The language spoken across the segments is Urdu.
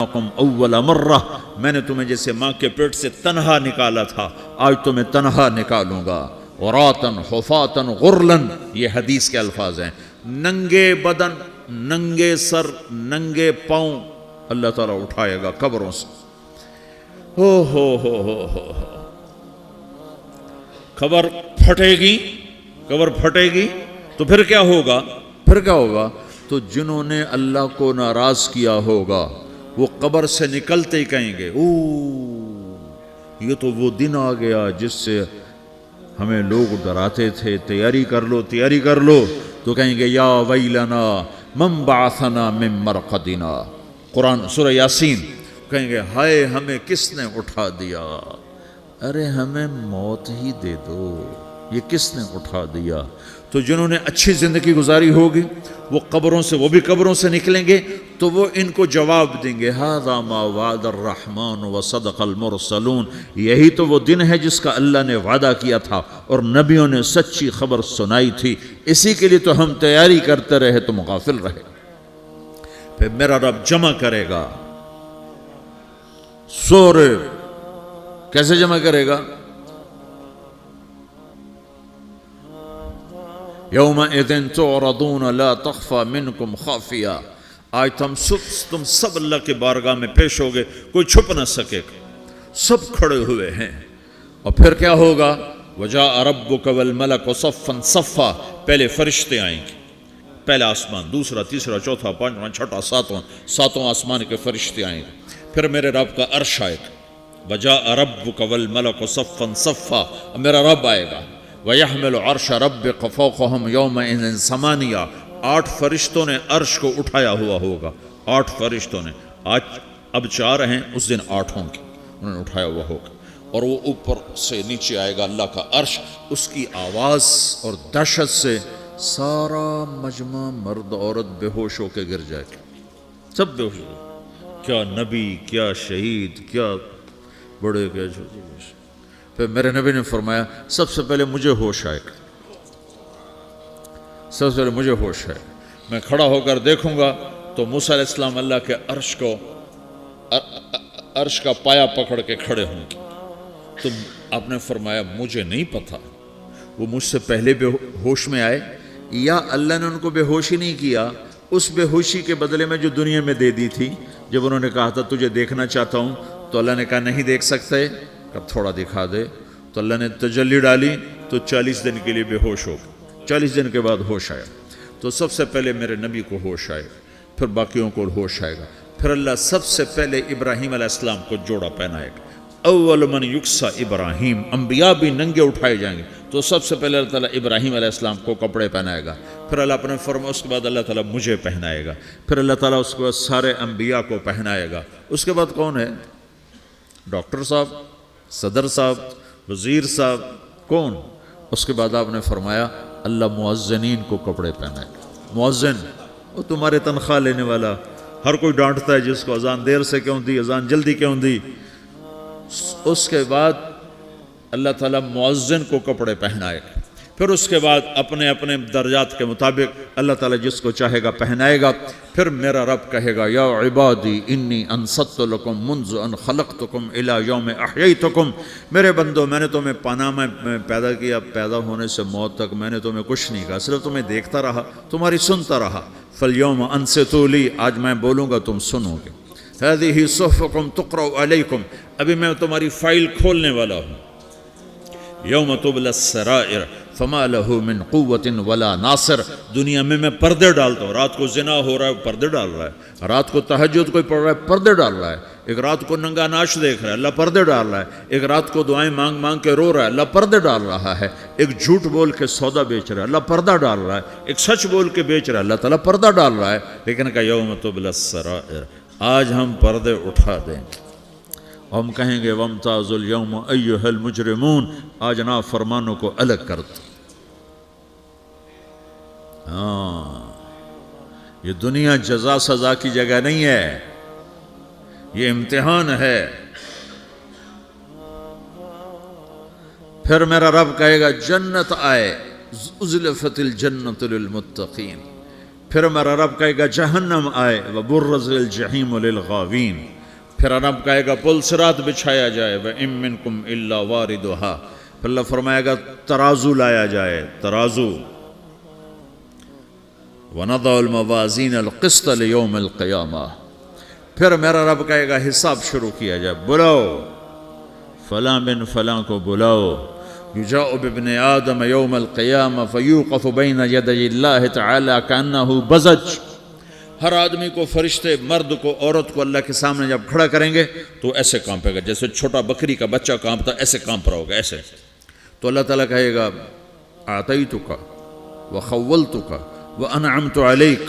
اول مرہ، میں نے تمہیں جیسے ماں کے پیٹ سے تنہا نکالا تھا، آج تمہیں تنہا نکالوں گا۔ عراطن حفاتن غرلن، یہ حدیث کے الفاظ ہیں، ننگے بدن، ننگے سر، ننگے پاؤں اللہ تعالیٰ اٹھائے گا قبروں سے۔ ہو قبر پھٹے گی، قبر پھٹے گی تو پھر کیا ہوگا؟ پھر کیا ہوگا؟ تو جنہوں نے اللہ کو ناراض کیا ہوگا وہ قبر سے نکلتے ہی کہیں گے یہ تو وہ دن آ گیا جس سے ہمیں لوگ ڈراتے تھے، تیاری کر لو تیاری کر لو۔ تو کہیں گے یا ویلنا من بعثنا من مرقدنا، قرآن سورہ یاسین، کہیں گے ہائے ہمیں کس نے اٹھا دیا، ارے ہمیں موت ہی دے دو، یہ کس نے اٹھا دیا۔ تو جنہوں نے اچھی زندگی گزاری ہوگی وہ قبروں سے، وہ بھی قبروں سے نکلیں گے تو وہ ان کو جواب دیں گے ھذا ما وعد الرحمن وصدق المرسلون، یہی تو وہ دن ہے جس کا اللہ نے وعدہ کیا تھا اور نبیوں نے سچی خبر سنائی تھی، اسی کے لیے تو ہم تیاری کرتے رہے تم غافل رہے۔ پھر میرا رب جمع کرے گا سورے، کیسے جمع کرے گا؟ یومئذ تعرضون لا تخفى منکم خافیہ، آج تم سب اللہ کے بارگاہ میں پیش ہوگے، کوئی چھپ نہ سکے گا، سب کھڑے ہوئے ہیں۔ اور پھر کیا ہوگا؟ وجاء ربک والملک صفا صفا، پہلے فرشتے آئیں گے، پہلا آسمان، دوسرا، تیسرا، چوتھا، پانچواں، چھٹا، ساتواں آسمان کے فرشتے آئیں گے۔ پھر میرے رب کا عرش آئے گا، وجاء ربک والملک صفا صفا، میرا رب آئے گا۔ وَيَحْمِلُ عَرْشَ رَبِّكَ فَوْقَهُمْ يَوْمَئِذٍ ثَمَانِيَةٌ، 8 فرشتوں نے عرش کو اٹھایا ہوا ہوگا، 8 فرشتوں نے، آج اب 4 ہیں، اس دن 8 ہوں گے، انہوں نے اٹھایا ہوا ہوگا، اور وہ اوپر سے نیچے آئے گا اللہ کا عرش، اس کی آواز اور دہشت سے سارا مجمع مرد عورت بے ہوش ہو کے گر جائے گا، سب بے ہوش ہو گئے، کیا نبی، کیا شہید، کیا بڑے، کیا چھوٹے۔ پھر میرے نبی نے فرمایا سب سے پہلے مجھے ہوش آئے گا، سب سے پہلے مجھے ہوش ہے، میں کھڑا ہو کر دیکھوں گا تو موسیٰ علیہ السلام اللہ کے عرش کا پایا پکڑ کے کھڑے ہوں گے۔ تو آپ نے فرمایا مجھے نہیں پتا وہ مجھ سے پہلے بے ہوش میں آئے یا اللہ نے ان کو بے ہوش ہی نہیں کیا، اس بے ہوشی کے بدلے میں جو دنیا میں دے دی تھی، جب انہوں نے کہا تھا تجھے دیکھنا چاہتا ہوں تو اللہ نے کہا نہیں دیکھ سکتے، کب تھوڑا دکھا دے، تو اللہ نے تجلی ڈالی تو 40 دن کے لیے بے ہوش ہو گئے، 40 دن کے بعد ہوش آیا۔ تو سب سے پہلے میرے نبی کو ہوش آئے گا، پھر باقیوں کو ہوش آئے گا، پھر اللہ سب سے پہلے ابراہیم علیہ السلام کو جوڑا پہنائے گا، اول من یکسا ابراہیم، انبیاء بھی ننگے اٹھائے جائیں گے، تو سب سے پہلے اللہ تعالیٰ ابراہیم علیہ السلام کو کپڑے پہنائے گا، پھر اللہ اپنے فرما، اس کے بعد اللہ تعالیٰ مجھے پہنائے گا، پھر اللہ تعالیٰ اس کے بعد سارے انبیاء کو پہنائے گا۔ اس کے بعد کون ہے؟ ڈاکٹر صاحب، صدر صاحب، وزیر صاحب، کون؟ اس کے بعد آپ نے فرمایا اللہ مؤذنین کو کپڑے پہنائے گا۔ مؤذن وہ تمہارے تنخواہ لینے والا، ہر کوئی ڈانٹتا ہے جس کو اذان دیر سے کیوں دی، اذان جلدی کیوں دی۔ اس کے بعد اللہ تعالیٰ مؤذن کو کپڑے پہنائے گا، پھر اس کے بعد اپنے اپنے درجات کے مطابق اللہ تعالیٰ جس کو چاہے گا پہنائے گا۔ پھر میرا رب کہے گا یا عبادی انی انصت لکم منذ ان خلقتکم الی یوم احییتکم، میرے بندو میں نے تمہیں پناہ میں پیدا کیا، پیدا ہونے سے موت تک میں نے تمہیں کچھ نہیں کہا، صرف تمہیں دیکھتا رہا، تمہاری سنتا رہا۔ فالیوم انصتوا لی، آج میں بولوں گا تم سنو گے۔ ہذہ صحفکم تقرأ علیکم، ابھی میں تمہاری فائل کھولنے والا ہوں۔ یوم تبلی السرائر فما لہ من قوت ولا ناصر، دنیا میں پردے ڈالتا ہوں، رات کو زنا ہو رہا ہے پردے ڈال رہا ہے، رات کو تہجد کوئی پڑھ رہا ہے پردے ڈال رہا ہے، ایک رات کو ننگا ناچ دیکھ رہا ہے اللہ پردے ڈال رہا ہے، ایک رات کو دعائیں مانگ مانگ کے رو رہا ہے اللہ پردے ڈال رہا ہے، ایک جھوٹ بول کے سودا بیچ رہا ہے اللہ پردہ ڈال رہا ہے، ایک سچ بول کے بیچ رہا ہے اللہ تعالیٰ پردہ ڈال رہا ہے۔ لیکن کہ یوم تبلی السرائر، آج ہم پردے اٹھا دیں گے، ہم کہیں گے وامتازوا اليوم ایھا المجرمون، آج نافرمانوں کو الگ کر دو۔ یہ دنیا جزا سزا کی جگہ نہیں ہے، یہ امتحان ہے۔ پھر میرا رب کہے گا جنت آئے، ازلفت الجنت للمتقین، پھر میرا رب کہے گا جہنم آئے وبرزت الجحیم للغاوین، پھر رب کہے گا پل صراط بچھایا جائے وَإِن مِّنكُمْ إِلَّا وَارِدُهَا، پھر اللہ فرمائے گا ترازو لایا جائے، ترازو، وَنَضَعُ الْمَوَازِينَ الْقِسْطَ لِيَوْمِ الْقِيَامَةِ، پھر میرا رب کہے گا حساب شروع کیا جائے، بلاؤ فلاں بن فلاں کو بلاؤ، یجاء بابن آدم یوم القیامہ فیوقف بین یدی اللہ تعالی کأنہ بزج، ہر آدمی کو، فرشتے، مرد کو، عورت کو اللہ کے سامنے جب کھڑا کریں گے تو ایسے کانپے گا جیسے چھوٹا بکری کا بچہ کانپتا، ایسے کانپ رہا ہوگا ایسے. تو اللہ تعالیٰ کہے گا اعطیتک وخولتک وانعمت علیک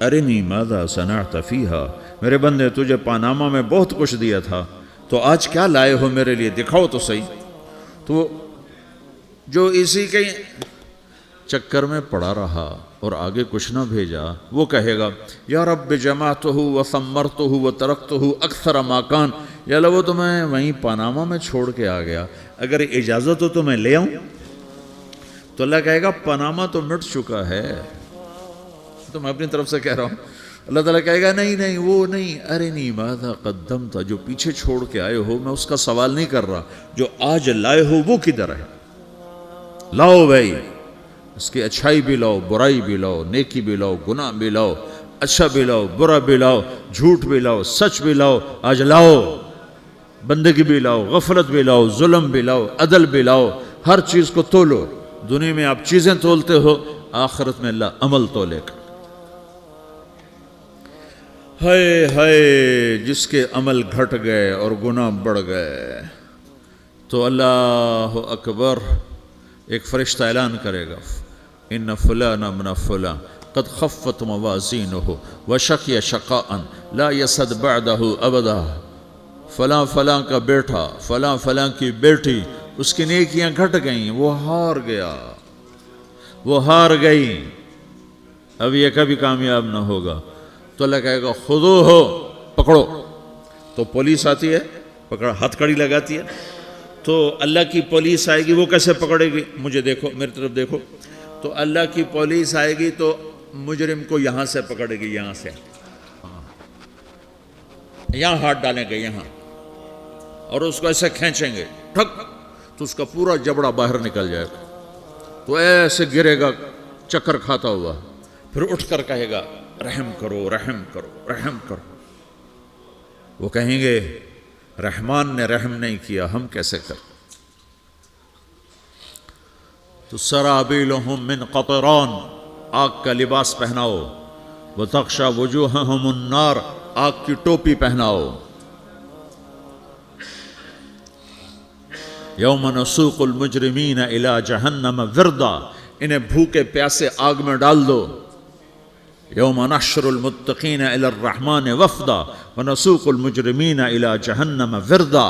ارنی ماذا صنعت فیہا، میرے بندے تجھے پاناما میں بہت کچھ دیا تھا، تو آج کیا لائے ہو میرے لیے، دکھاؤ تو صحیح. تو جو اسی کے چکر میں پڑا رہا اور آگے کچھ نہ بھیجا، وہ کہے گا یا رب جمعتہ وثمرتہ وترکتہ اکثر ما کان، یا اللہ وہ تو میں وہیں پاناما میں چھوڑ کے آ گیا، اگر اجازت ہو تو میں لے آؤں. تو اللہ کہے گا پاناما تو مٹ چکا ہے، تو میں اپنی طرف سے کہہ رہا ہوں. اللہ تعالیٰ کہے گا نہیں نہیں وہ نہیں، ارنی ماذا قدمت، جو پیچھے چھوڑ کے آئے ہو میں اس کا سوال نہیں کر رہا، جو آج لائے ہو وہ کدھر ہے، لاؤ بھائی، اس کی اچھائی بھی لاؤ، برائی بھی لاؤ، نیکی بھی لاؤ، گناہ بھی لاؤ، اچھا بھی لاؤ، برا بھی لاؤ، جھوٹ بھی لاؤ، سچ بھی لاؤ، آج لاؤ، بندگی بھی لاؤ، غفلت بھی لاؤ، ظلم بھی لاؤ، عدل بھی لاؤ، ہر چیز کو تولو. دنیا میں آپ چیزیں تولتے ہو، آخرت میں اللہ عمل تولے گا. ہائے ہائے جس کے عمل گھٹ گئے اور گناہ بڑھ گئے، تو اللہ اکبر، ایک فرشتہ اعلان کرے گا ان فلان من فلان قد خفت موازینہ وشقی شقاء لا یسد بعدہ ابدا، فلاں فلاں کا بیٹا، فلاں فلاں کی بیٹی، اس کی نیکیاں گھٹ گئیں، وہ ہار گیا، وہ ہار گئی، اب یہ کبھی کامیاب نہ ہوگا. تو اللہ کہے گا خودو ہو، پکڑو. تو پولیس آتی ہے، پکڑ ہتھ کڑی لگاتی ہے، تو اللہ کی پولیس آئے گی، وہ کیسے پکڑے گی، مجھے دیکھو، میری طرف دیکھو. تو اللہ کی پولیس آئے گی تو مجرم کو یہاں سے پکڑے گی، یہاں سے، یہاں ہاتھ ڈالیں گے یہاں، اور اس کو ایسے کھینچیں گے ٹھک، تو اس کا پورا جبڑا باہر نکل جائے گا، تو ایسے گرے گا چکر کھاتا ہوا، پھر اٹھ کر کہے گا رحم کرو رحم کرو رحم کرو. وہ کہیں گے رحمان نے رحم نہیں کیا، ہم کیسے کریں. تو سرابیلہم من قطران، آگ کا لباس پہناؤ، وتغشی وجوہہم النار، آگ کی ٹوپی پہناؤ. یوم نسوق المجرمین الی جہنم وردا، انہیں بھوکے پیاسے آگ میں ڈال دو. یوم نحشر المتقین الی الرحمن وفدا ونسوق المجرمین الی جہنم وردا.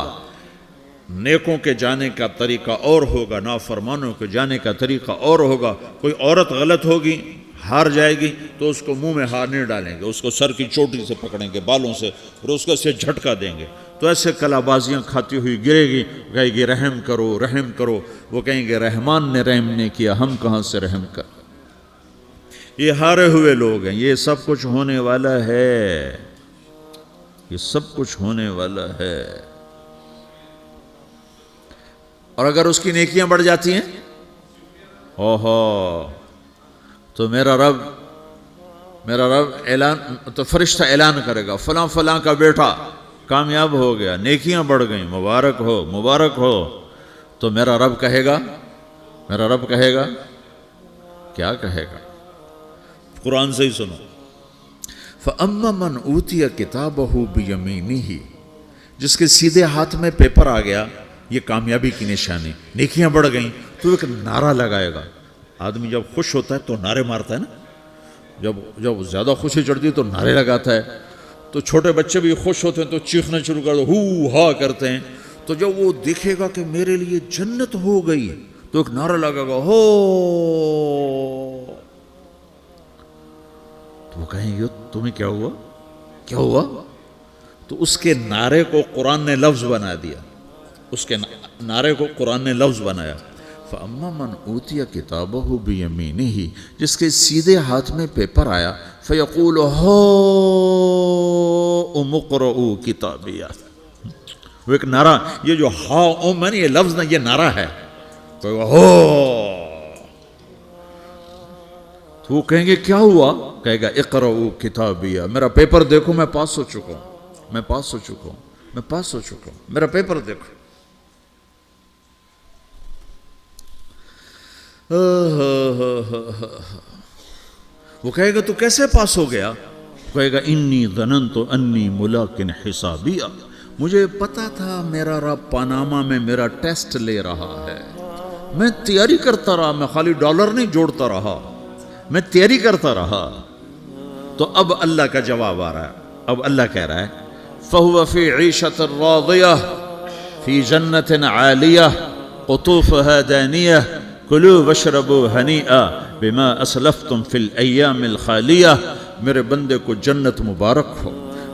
نیکوں کے جانے کا طریقہ اور ہوگا، نافرمانوں کے جانے کا طریقہ اور ہوگا. کوئی عورت غلط ہوگی، ہار جائے گی، تو اس کو منہ میں ہار نہیں ڈالیں گے، اس کو سر کی چوٹی سے پکڑیں گے، بالوں سے، اور اس کو سے جھٹکا دیں گے، تو ایسے کلا بازیاں کھاتی ہوئی گرے گی، کہے گی رحم کرو رحم کرو. وہ کہیں گے رحمان نے رحم نہیں کیا، ہم کہاں سے رحم کر. یہ ہارے ہوئے لوگ ہیں. یہ سب کچھ ہونے والا ہے، یہ سب کچھ ہونے والا ہے. اور اگر اس کی نیکیاں بڑھ جاتی ہیں، اوہو، تو میرا رب اعلان، تو فرشتہ اعلان کرے گا فلاں فلاں کا بیٹا کامیاب ہو گیا، نیکیاں بڑھ گئیں، مبارک ہو مبارک ہو. تو میرا رب کہے گا کیا کہے گا، قرآن سے ہی سنو. فَأَمَّا مَنْ أُوتِيَ كِتَابَهُ بِيَمِينِهِ، جس کے سیدھے ہاتھ میں پیپر آ گیا، یہ کامیابی کی نشانی، نیکیاں بڑھ گئیں، تو ایک نعرہ لگائے گا. آدمی جب خوش ہوتا ہے تو نعرے مارتا ہے نا، جب زیادہ خوشی چڑھتی ہے تو نعرے لگاتا ہے. تو چھوٹے بچے بھی خوش ہوتے ہیں تو چیخنا شروع کر دو، ہو ہا کرتے ہیں. تو جب وہ دیکھے گا کہ میرے لیے جنت ہو گئی، تو ایک نعرہ لگے گا، ہو. تو وہ کہیں گے تمہیں کیا ہوا. تو اس کے نعرے کو قرآن نے لفظ بنا دیا، اس کے نعرے کو قرآن نے لفظ بنایا. فَأَمَّا مَنْ أُوتِيَ كِتَابَهُ بِيَمِينِهِ، جس کے سیدھے ہاتھ میں پیپر آیا، فَيَقُولُ هَاؤْمُ اقْرَءُوا کِتَابِیَہ، وہ ایک نعرہ، یہ جو ہاؤم ہے یہ لفظ نہ، یہ نعرہ ہے، تو ہو، تو وہ کہیں گے کیا ہوا؟ کہے گا اقرؤوا کتابیہ، میرا پیپر دیکھو، میں پاس ہو چکا ہوں، میں پاس ہو چکا ہوں، میں پاس ہو چکا ہوں، میرا پیپر دیکھو۔ وہ کہے گا تو کیسے پاس ہو گیا؟ کہے گا انی ظننت انی ملاق حسابیہ، مجھے پتا تھا میرا رب پاناما میں میرا ٹیسٹ لے رہا ہے، میں تیاری کرتا رہا، میں خالی ڈالر نہیں جوڑتا رہا، میں تیاری کرتا رہا۔ تو اب اللہ کا جواب آ رہا ہے، اب اللہ کہہ رہا ہے فَهُوَ فِي عِيشَةٍ رَاضِيَةٍ فِي جَنَّةٍ عَالِيَةٍ قُطُوفُهَا دَانِيَةٌ كُلُوا وَاشْرَبُوا هَنِيئًا بِمَا أَسْلَفْتُمْ فِي الْأَيَّامِ الْخَالِيَةِ، میرے بندے کو جنت مبارک ہو،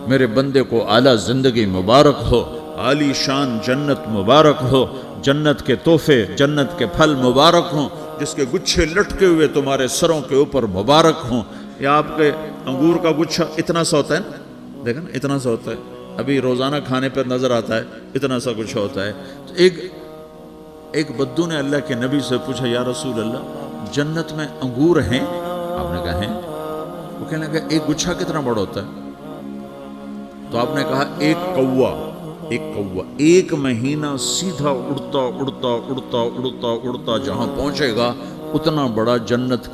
میرے بندے کو اعلیٰ زندگی مبارک ہو، عالی شان جنت مبارک ہو، جنت کے تحفے، جنت کے پھل مبارک ہوں، جس کے گچھے لٹکے ہوئے تمہارے سروں کے اوپر مبارک ہوں۔ یا آپ کے انگور کا گچھا اتنا سا ہوتا ہے نا، دیکھیں نا اتنا سا ہوتا ہے، ابھی روزانہ کھانے پر نظر آتا ہے، اتنا سا گچھا ہوتا ہے۔ تو ایک بدو نے اللہ کے نبی سے پوچھا یا رسول اللہ جنت میں انگور ہیں؟ آپ نے کہا ہیں۔ وہ کہنے لگا ایک گچھا کتنا بڑا ہوتا ہے؟ تو آپ نے کہا ایک کوا، ایک مہینہ سیدھا اڑتا اڑتا اڑتا اڑتا اڑتا جہاں پہنچے گا اتنا بڑا جنت